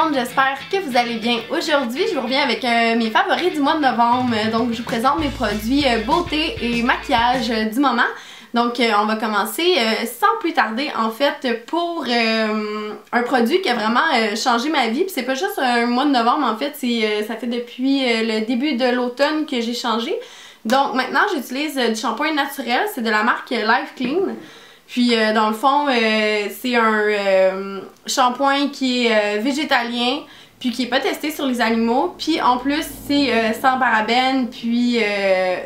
monde, j'espère que vous allez bien. Aujourd'hui, je vous reviens avec mes favoris du mois de novembre. Donc, je vous présente mes produits beauté et maquillage du moment. Donc, on va commencer sans plus tarder, en fait, pour un produit qui a vraiment changé ma vie. Puis c'est pas juste un mois de novembre, en fait, ça fait depuis le début de l'automne que j'ai changé. Donc, maintenant, j'utilise du shampoing naturel. C'est de la marque Life Clean. Puis dans le fond, c'est un shampoing qui est végétalien, puis qui est pas testé sur les animaux. Puis en plus, c'est sans parabènes, puis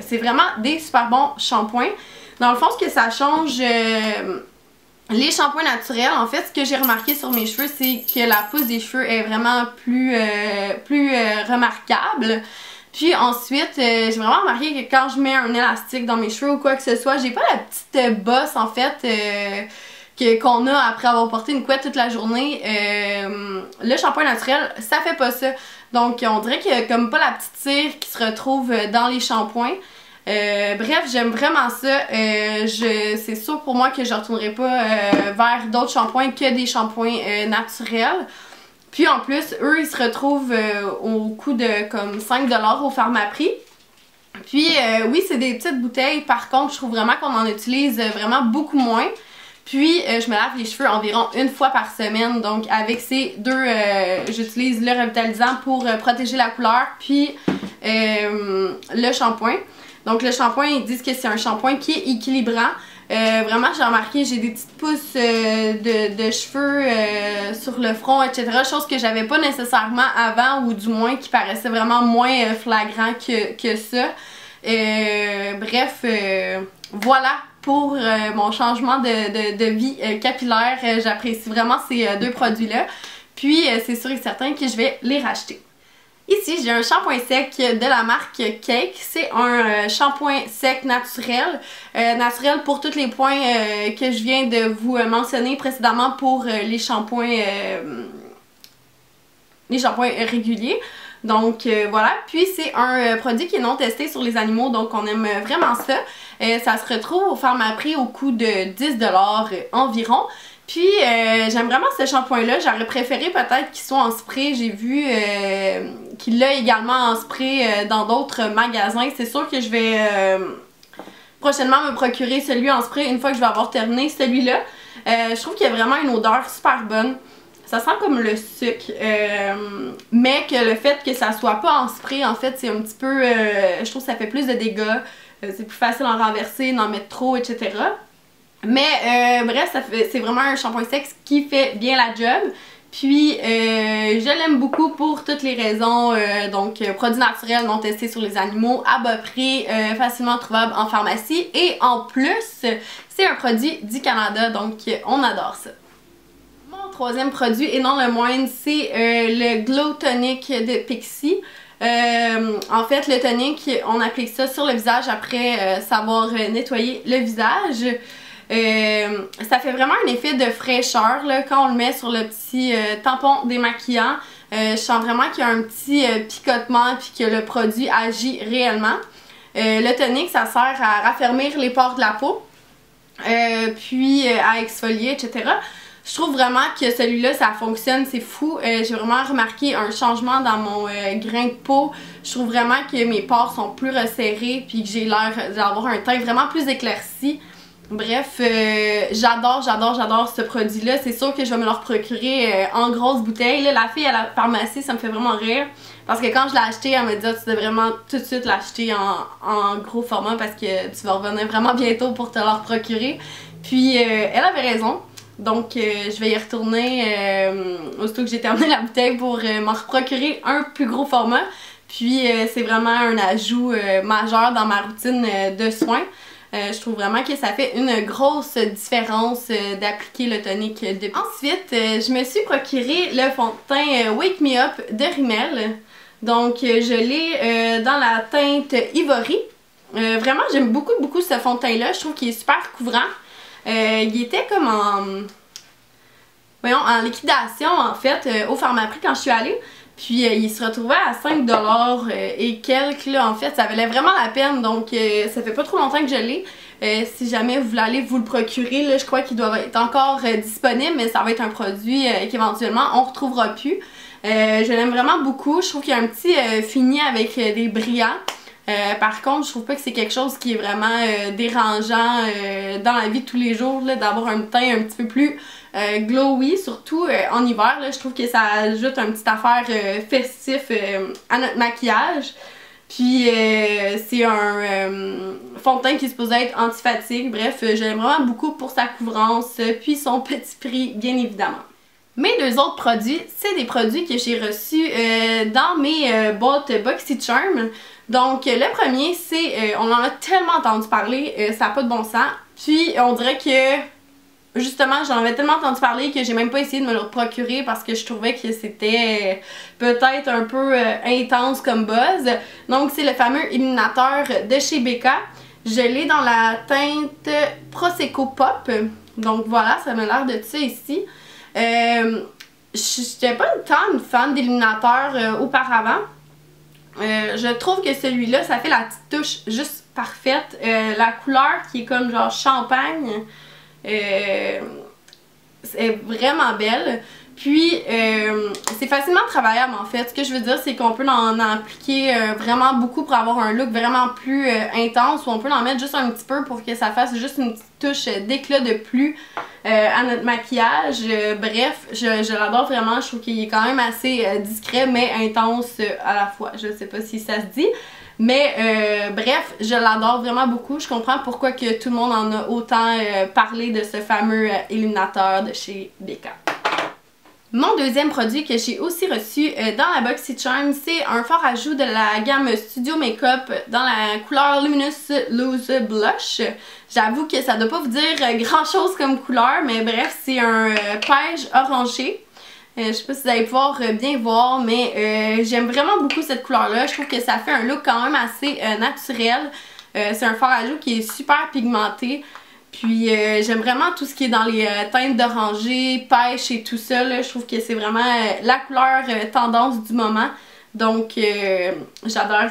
c'est vraiment des super bons shampoings. Dans le fond, ce que ça change, les shampoings naturels, en fait, ce que j'ai remarqué sur mes cheveux, c'est que la pousse des cheveux est vraiment plus remarquable. Puis ensuite, j'ai vraiment remarqué que quand je mets un élastique dans mes cheveux ou quoi que ce soit, j'ai pas la petite bosse en fait qu'on a après avoir porté une couette toute la journée. Le shampoing naturel, ça fait pas ça. Donc on dirait qu'il y a comme pas la petite cire qui se retrouve dans les shampoings. Bref, j'aime vraiment ça. C'est sûr pour moi que je retournerai pas vers d'autres shampoings que des shampoings naturels. Puis en plus, eux, ils se retrouvent au coût de comme 5$ au Pharmaprix. Puis oui, c'est des petites bouteilles. Par contre, je trouve vraiment qu'on en utilise vraiment beaucoup moins. Puis je me lave les cheveux environ une fois par semaine. Donc avec ces deux, j'utilise le revitalisant pour protéger la couleur. Puis le shampoing. Donc le shampoing, ils disent que c'est un shampoing qui est équilibrant. Vraiment, j'ai remarqué, j'ai des petites pousses de cheveux sur le front, etc. Chose que j'avais pas nécessairement avant, ou du moins qui paraissait vraiment moins flagrant que ça. Bref, voilà pour mon changement de vie capillaire. J'apprécie vraiment ces deux produits-là. Puis, c'est sûr et certain que je vais les racheter. Ici, j'ai un shampoing sec de la marque Cake. C'est un shampoing sec naturel. Naturel pour tous les points que je viens de vous mentionner précédemment pour les shampoings réguliers. Donc voilà. Puis c'est un produit qui est non testé sur les animaux, donc on aime vraiment ça. Ça se retrouve au Pharmaprix au coût de 10$ environ. Puis j'aime vraiment ce shampoing-là. J'aurais préféré peut-être qu'il soit en spray. J'ai vu qu'il l'a également en spray dans d'autres magasins. C'est sûr que je vais prochainement me procurer celui en spray une fois que je vais avoir terminé celui-là. Je trouve qu'il y a vraiment une odeur super bonne. Ça sent comme le sucre. Mais que le fait que ça soit pas en spray, en fait, c'est un petit peu... je trouve que ça fait plus de dégâts. C'est plus facile d'en renverser, d'en mettre trop, etc. Mais bref, c'est vraiment un shampoing sec qui fait bien la job. Puis je l'aime beaucoup pour toutes les raisons. Donc produit naturel non testé sur les animaux, à bas prix, facilement trouvable en pharmacie. Et en plus, c'est un produit du Canada, donc on adore ça. Mon troisième produit, et non le moindre, c'est le Glow Tonic de Pixi. En fait, le tonic, on applique ça sur le visage après savoir nettoyer le visage. Ça fait vraiment un effet de fraîcheur là, quand on le met sur le petit tampon démaquillant. Je sens vraiment qu'il y a un petit picotement puis que le produit agit réellement. Le tonic, ça sert à raffermir les pores de la peau, puis à exfolier, etc. Je trouve vraiment que celui-là, ça fonctionne, c'est fou. J'ai vraiment remarqué un changement dans mon grain de peau. Je trouve vraiment que mes pores sont plus resserrés puis que j'ai l'air d'avoir un teint vraiment plus éclairci. Bref, j'adore ce produit-là. C'est sûr que je vais me le procurer en grosse bouteille. Là, la fille à la pharmacie, ça me fait vraiment rire. Parce que quand je l'ai acheté, elle m'a dit tu devrais vraiment tout de suite l'acheter en gros format parce que tu vas revenir vraiment bientôt pour te le procurer. Puis, elle avait raison. Donc, je vais y retourner aussitôt que j'ai terminé la bouteille pour m'en procurer un plus gros format. Puis, c'est vraiment un ajout majeur dans ma routine de soins. Je trouve vraiment que ça fait une grosse différence d'appliquer le tonic de Pixi. Ensuite, je me suis procuré le fond de teint Wake Me Up de Rimmel. Donc, je l'ai dans la teinte Ivory. Vraiment, j'aime beaucoup ce fond de teint-là. Je trouve qu'il est super couvrant. Il était comme en liquidation, en fait, au Pharmaprix quand je suis allée. Puis il se retrouvait à 5$ et quelques là, en fait, ça valait vraiment la peine, donc ça fait pas trop longtemps que je l'ai. si jamais vous voulez aller vous le procurer, là, je crois qu'il doit être encore disponible, mais ça va être un produit qu'éventuellement on retrouvera plus. Je l'aime vraiment beaucoup. Je trouve qu'il y a un petit fini avec des brillants. Par contre, je trouve pas que c'est quelque chose qui est vraiment dérangeant dans la vie de tous les jours, d'avoir un teint un petit peu plus glowy, surtout en hiver. Là, je trouve que ça ajoute une petite affaire festif à notre maquillage. Puis c'est un fond de teint qui est supposé être anti-fatigue. Bref, je l'aime vraiment beaucoup pour sa couvrance, puis son petit prix, bien évidemment. Mes deux autres produits, c'est des produits que j'ai reçus dans mes boîtes BoxyCharm. Donc le premier, c'est, on en a tellement entendu parler, ça n'a pas de bon sens. Puis on dirait que, justement, j'en avais tellement entendu parler que j'ai même pas essayé de me le procurer parce que je trouvais que c'était peut-être un peu intense comme buzz. Donc c'est le fameux illuminateur de chez Becca. Je l'ai dans la teinte Prosecco Pop. Donc voilà, ça m'a l'air de ça ici. J'étais pas tant une fan d'illuminateur auparavant. Je trouve que celui-là, ça fait la petite touche juste parfaite. La couleur qui est comme genre champagne, c'est vraiment belle. Puis, c'est facilement travaillable en fait. Ce que je veux dire, c'est qu'on peut en appliquer vraiment beaucoup pour avoir un look vraiment plus intense, ou on peut en mettre juste un petit peu pour que ça fasse juste une petite touche d'éclat de plus à notre maquillage. Bref, je l'adore vraiment. Je trouve qu'il est quand même assez discret mais intense à la fois. Je sais pas si ça se dit. Mais bref, je l'adore vraiment beaucoup. Je comprends pourquoi que tout le monde en a autant parlé de ce fameux illuminateur de chez Becca. Mon deuxième produit que j'ai aussi reçu dans la BoxyCharm, c'est un fard à joues de la gamme Studio Makeup dans la couleur Luminous Loose Blush. J'avoue que ça doit pas vous dire grand chose comme couleur, mais bref, c'est un beige orangé. Je sais pas si vous allez pouvoir bien voir, mais j'aime vraiment beaucoup cette couleur-là. Je trouve que ça fait un look quand même assez naturel. C'est un fard à joues qui est super pigmenté. Puis j'aime vraiment tout ce qui est dans les teintes d'oranger, pêche et tout ça. Là. Je trouve que c'est vraiment la couleur tendance du moment. Donc j'adore.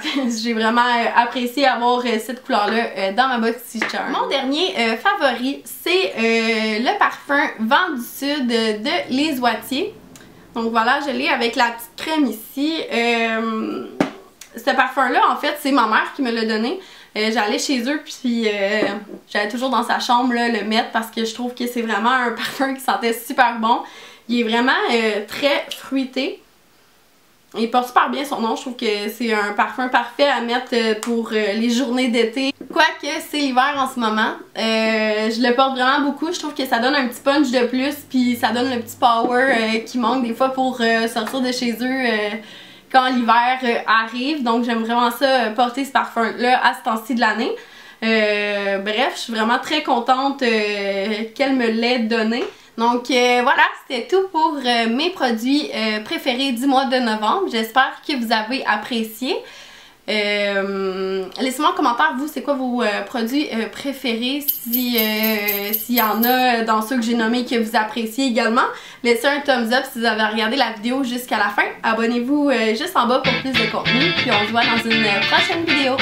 J'ai vraiment apprécié avoir cette couleur-là dans ma BoxyCharm. Mon dernier favori, c'est le parfum Vent du Sud de Les Oitiers. Donc voilà, je l'ai avec la petite crème ici. Ce parfum-là, en fait, c'est ma mère qui me l'a donné. J'allais chez eux puis j'allais toujours dans sa chambre là, le mettre parce que je trouve que c'est vraiment un parfum qui sentait super bon. Il est vraiment très fruité. Il porte super bien son nom. Je trouve que c'est un parfum parfait à mettre pour les journées d'été. Quoique c'est l'hiver en ce moment. Je le porte vraiment beaucoup. Je trouve que ça donne un petit punch de plus. Puis ça donne le petit power qui manque des fois pour sortir de chez eux quand l'hiver arrive. Donc j'aime vraiment ça, porter ce parfum-là à ce temps-ci de l'année. Bref, je suis vraiment très contente qu'elle me l'ait donné. Donc voilà, c'était tout pour mes produits préférés du mois de novembre. J'espère que vous avez apprécié. Laissez-moi en commentaire, vous, c'est quoi vos produits préférés, s'il y en a dans ceux que j'ai nommés que vous appréciez également. Laissez un thumbs up si vous avez regardé la vidéo jusqu'à la fin. Abonnez-vous juste en bas pour plus de contenu, puis on se voit dans une prochaine vidéo.